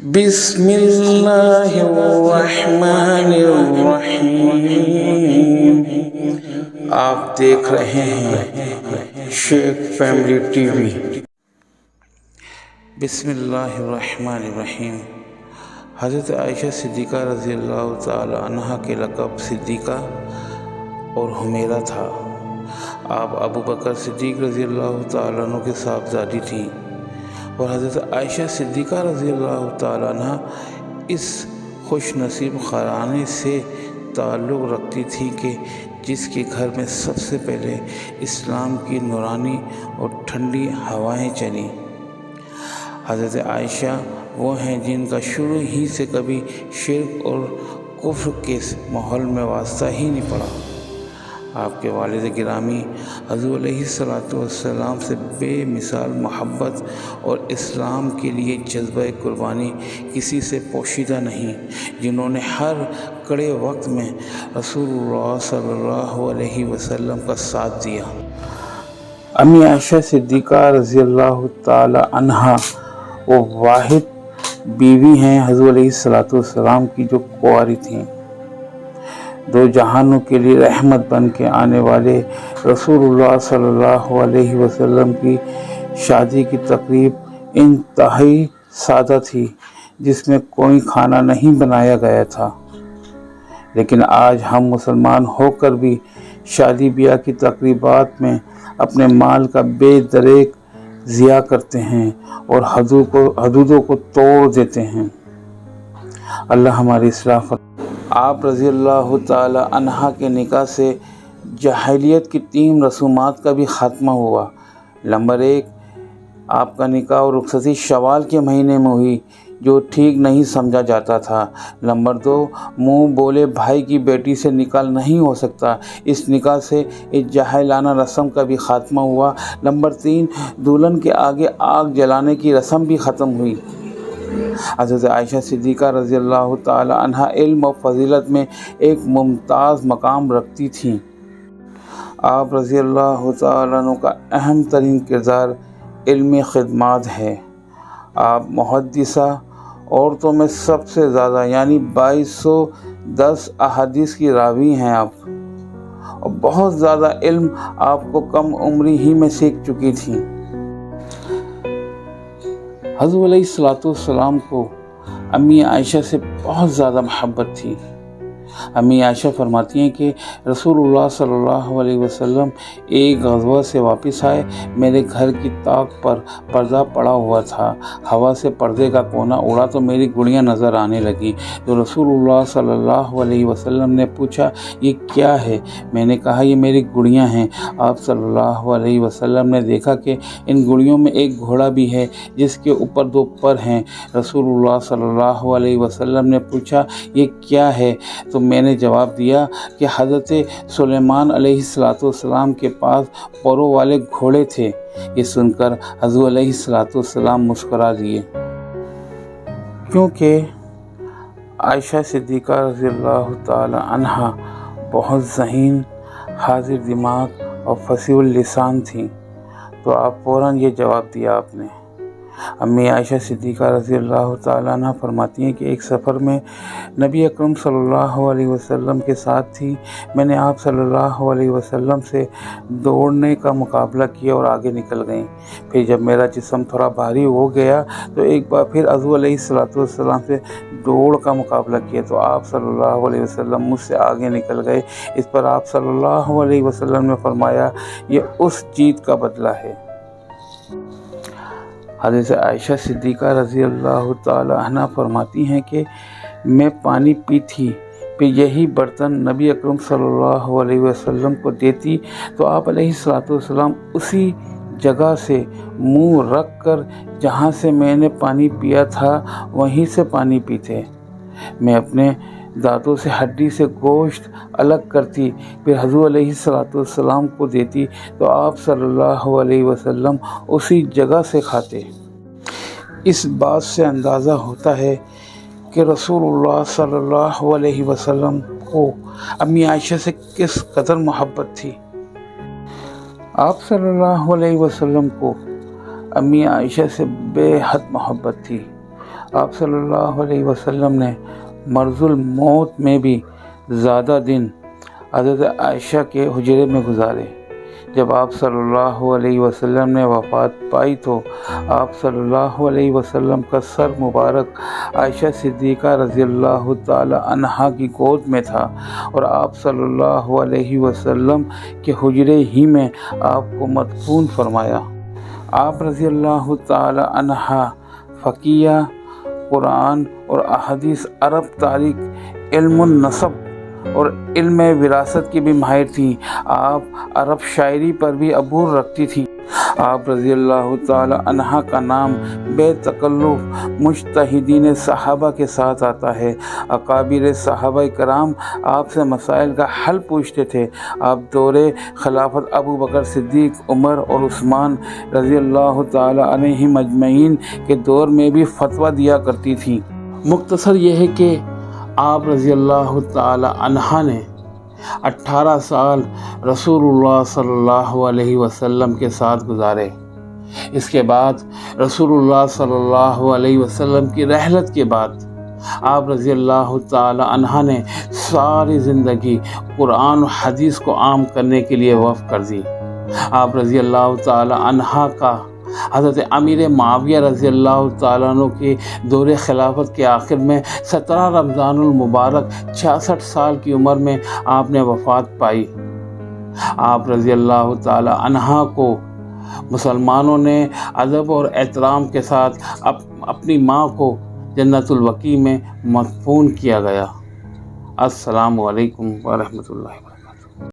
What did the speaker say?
بسم اللہ الرحمن الرحیم۔ آپ دیکھ رہے ہیں شیخ فیملی ٹی وی۔ بسم اللہ الرحمن الرحیم۔ حضرت عائشہ صدیقہ رضی اللہ تعالی عنہ کے لقب صدیقہ اور حمیرہ تھا۔ آپ ابو بکر صدیق رضی اللہ تعالیٰ عنہ کے صاحبزادی تھیں اور حضرت عائشہ صدیقہ رضی اللہ تعالیٰ عنہ اس خوش نصیب خاندان سے تعلق رکھتی تھی کہ جس کے گھر میں سب سے پہلے اسلام کی نورانی اور ٹھنڈی ہوائیں چلیں۔ حضرت عائشہ وہ ہیں جن کا شروع ہی سے کبھی شرک اور کفر کے ماحول میں واسطہ ہی نہیں پڑا۔ آپ کے والد گرامی حضور علیہ السلام سے بے مثال محبت اور اسلام کے لیے جذبہ قربانی کسی سے پوشیدہ نہیں، جنہوں نے ہر کڑے وقت میں رسول اللہ صلی اللہ علیہ وسلم کا ساتھ دیا۔ امی عائشہ صدیقہ رضی اللہ تعالی عنہ وہ واحد بیوی ہیں حضور علیہ السلام کی جو کنواری تھیں۔ دو جہانوں کے لیے رحمت بن کے آنے والے رسول اللہ صلی اللہ علیہ وسلم کی شادی کی تقریب انتہائی سادہ تھی، جس میں کوئی کھانا نہیں بنایا گیا تھا، لیکن آج ہم مسلمان ہو کر بھی شادی بیاہ کی تقریبات میں اپنے مال کا بے دریغ ضیاع کرتے ہیں اور حدودوں کو توڑ دیتے ہیں۔ اللہ ہماری اصلاح فرمائے۔ آپ رضی اللہ تعالی عنہ کے نکاح سے جاہلیت کی 3 رسومات کا بھی خاتمہ ہوا۔ نمبر 1، آپ کا نکاح اور رخصتی شوال کے مہینے میں ہوئی، جو ٹھیک نہیں سمجھا جاتا تھا۔ نمبر 2، منہ بولے بھائی کی بیٹی سے نکاح نہیں ہو سکتا، اس نکاح سے اس جاہلانہ رسم کا بھی خاتمہ ہوا۔ نمبر 3، دلہن کے آگے آگ جلانے کی رسم بھی ختم ہوئی۔ حضرت عائشہ صدیقہ رضی اللہ تعالی عنہ علم و فضیلت میں ایک ممتاز مقام رکھتی تھیں۔ آپ رضی اللہ تعالی عنہ کا اہم ترین کردار علم خدمات ہے۔ آپ محدثہ عورتوں میں سب سے زیادہ یعنی 2210 احادیث کی راوی ہیں آپ، اور بہت زیادہ علم آپ کو کم عمری ہی میں سیکھ چکی تھیں۔ حضور علیہ السلام کو امی عائشہ سے بہت زیادہ محبت تھی۔ امی عائشہ فرماتی ہیں کہ رسول اللہ صلی اللہ علیہ وسلم ایک غزوہ سے واپس آئے، میرے گھر کی طاق پر پردہ پڑا ہوا تھا، ہوا سے پردے کا کونا اڑا تو میری گڑیاں نظر آنے لگی، تو رسول اللہ صلی اللہ علیہ وسلم نے پوچھا یہ کیا ہے؟ میں نے کہا یہ میری گڑیاں ہیں۔ آپ صلی اللہ علیہ وسلم نے دیکھا کہ ان گڑیوں میں ایک گھوڑا بھی ہے جس کے اوپر 2 پر ہیں۔ رسول اللہ صلی اللہ علیہ وسلم نے پوچھا یہ کیا ہے؟ تو میں نے جواب دیا کہ حضرت سلیمان علیہ السلام کے پاس پروں والے گھوڑے تھے۔ یہ سن کر حضور علیہ السلام مسکرا دیے، کیونکہ عائشہ صدیقہ رضی اللہ تعالی عنہ بہت ذہین، حاضر دماغ اور فصیح اللسان تھیں، تو آپ فوراً یہ جواب دیا آپ نے۔ امی عائشہ صدیقہ رضی اللہ تعالیٰ عنہ فرماتی ہیں کہ ایک سفر میں نبی اکرم صلی اللہ علیہ وسلم کے ساتھ تھی، میں نے آپ صلی اللہ علیہ وسلم سے دوڑنے کا مقابلہ کیا اور آگے نکل گئیں۔ پھر جب میرا جسم تھوڑا بھاری ہو گیا تو ایک بار پھر حضور علیہ السلام سے دوڑ کا مقابلہ کیا تو آپ صلی اللہ علیہ وسلم مجھ سے آگے نکل گئے۔ اس پر آپ صلی اللہ علیہ وسلم نے فرمایا یہ اس جیت کا بدلہ ہے۔ حضرت عائشہ صدیقہ رضی اللہ تعالی عنہ فرماتی ہیں کہ میں پانی پیتی، پھر یہی برتن نبی اکرم صلی اللہ علیہ وسلم کو دیتی تو آپ علیہ السلام اسی جگہ سے منہ رکھ کر جہاں سے میں نے پانی پیا تھا وہیں سے پانی پیتے۔ میں اپنے دانتوں سے ہڈی سے گوشت الگ کرتی، پھر حضور علیہ السلام کو دیتی تو آپ صلی اللہ علیہ وسلم اسی جگہ سے کھاتے۔ اس بات سے اندازہ ہوتا ہے کہ رسول اللہ صلی اللہ علیہ وسلم کو امی عائشہ سے کس قدر محبت تھی۔ آپ صلی اللہ علیہ وسلم کو امی عائشہ سے بے حد محبت تھی۔ آپ صلی اللہ علیہ وسلم نے مرض الموت میں بھی زیادہ دن حضرت عائشہ کے حجرے میں گزارے۔ جب آپ صلی اللہ علیہ وسلم نے وفات پائی تو آپ صلی اللہ علیہ وسلم کا سر مبارک عائشہ صدیقہ رضی اللہ تعالی عنہا کی گود میں تھا، اور آپ صلی اللہ علیہ وسلم کے حجرے ہی میں آپ کو مدفون فرمایا۔ آپ رضی اللہ تعالی عنہا فقیہ، قرآن اور احادیث، عرب تاریخ، علم النسب اور علم وراثت کی بھی ماہر تھیں۔ آپ عرب شاعری پر بھی عبور رکھتی تھیں۔ آپ رضی اللہ تعالی عنہا کا نام بے تکلف مجتہدین صحابہ کے ساتھ آتا ہے۔ اکابر صحابہ کرام آپ سے مسائل کا حل پوچھتے تھے۔ آپ دور خلافت ابو بکر صدیق، عمر اور عثمان رضی اللہ تعالی عنہم اجمعین کے دور میں بھی فتویٰ دیا کرتی تھیں۔ مختصر یہ ہے کہ آپ رضی اللہ تعالی عنہا نے 18 سال رسول اللہ صلی اللہ علیہ وسلم کے ساتھ گزارے۔ اس کے بعد رسول اللہ صلی اللہ علیہ وسلم کی رحلت کے بعد آپ رضی اللہ تعالی عنہا نے ساری زندگی قرآن و حدیث کو عام کرنے کے لیے وقف کر دی۔ آپ رضی اللہ تعالی عنہا کا حضرت امیر معاویہ رضی اللہ تعالیٰ عنہ کے دور خلافت کے آخر میں 17 رمضان المبارک 66 سال کی عمر میں آپ نے وفات پائی۔ آپ رضی اللہ تعالی عنہا کو مسلمانوں نے ادب اور احترام کے ساتھ اپنی ماں کو جنت البقیع میں مدفون کیا گیا۔ السلام علیکم ورحمۃ اللہ وبرکاتہ۔